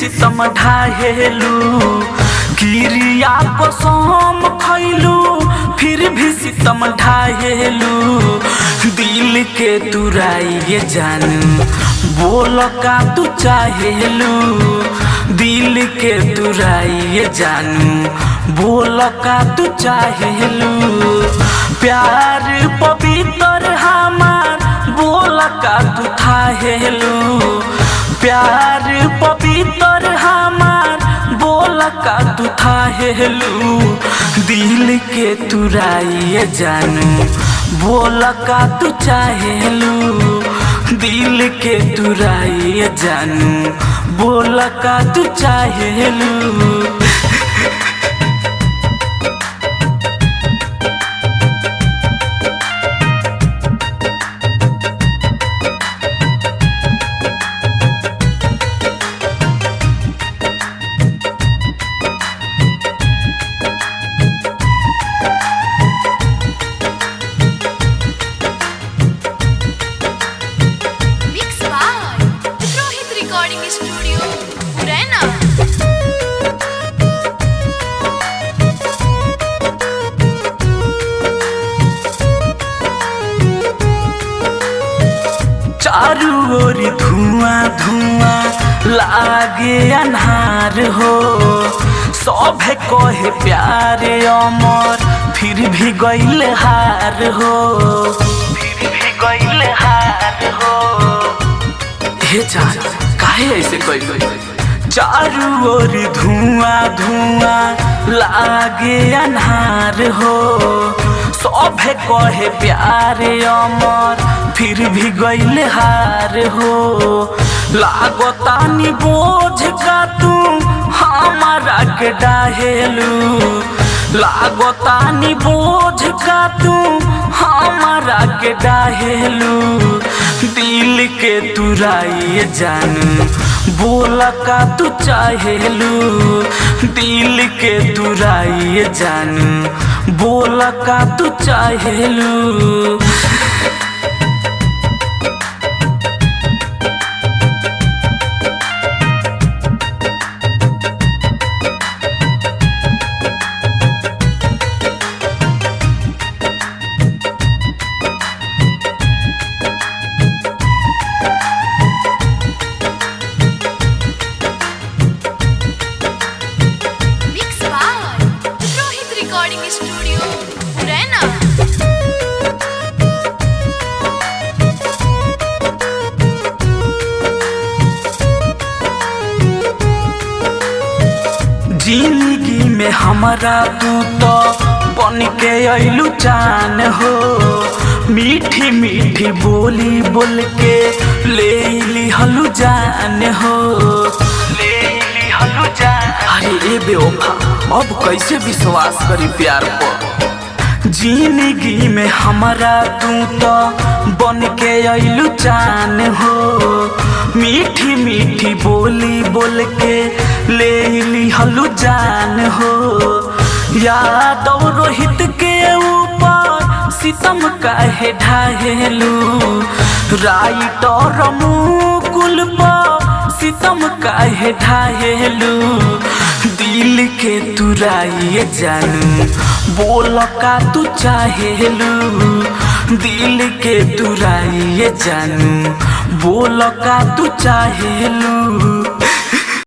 सितम ढाहेलू, किरिया कसम खैलू फिर भी सितम ढाहेलू। दिल के तुराइए जानू बोल का तू चाहेलू, दिल के तुराइए जानू बोल का तू चाहेलू। प्यार पवित्र हमार बोल का तू थाहेलू, प्यार पवित्र हमार बोल का तू थाहेलू। दिल के तुराइए जानू बोल का तू चाहेलू, दिल के तुराइए जानू बोल का तू चाहेलू। चारू ओर धुआं धुआं लागे अन्हार हो, सभे कहे प्यारे अमर फिर भी गइल हार हो, फिर भी गइल हार हो। हे जान काहे ऐसे कइल? चारू ओर धुआं धुआं लागे अन्हार हो, सभे कहे प्यारे अमर फिर भी गइल हार हो। लागतानी बोझ का तू हमारा के डाहेलू, लागतानी बोझ का तू हमारा के डाहेलू। दिल के तुराइए जानू बोल का तू चाहेलू, दिल के तुराइए जानू बोल का तू चाहेलू। जिंदगी में हमारा तू तो बन के अइलू जान हो, मीठी मीठी बोली बोल के ले लिहलू जान हो, ले लिहलू जान। अरे ए बेवफा अब कैसे विश्वास करी प्यार पर? जिंदगी में हमारा तू तो बन के अइलू जान हो, मीठी मीठी बोली बोल के ले लिहलू जान हो। यादव रोहित के ऊपर सितम काहे ढाहेलू, राइटर मुकुल पर सितम काहे ढाहेलू। दिल के तुराइए जानू बोल का तू चाहेलू, दिल के तुराइए जानू बोल का तू चाहेलू।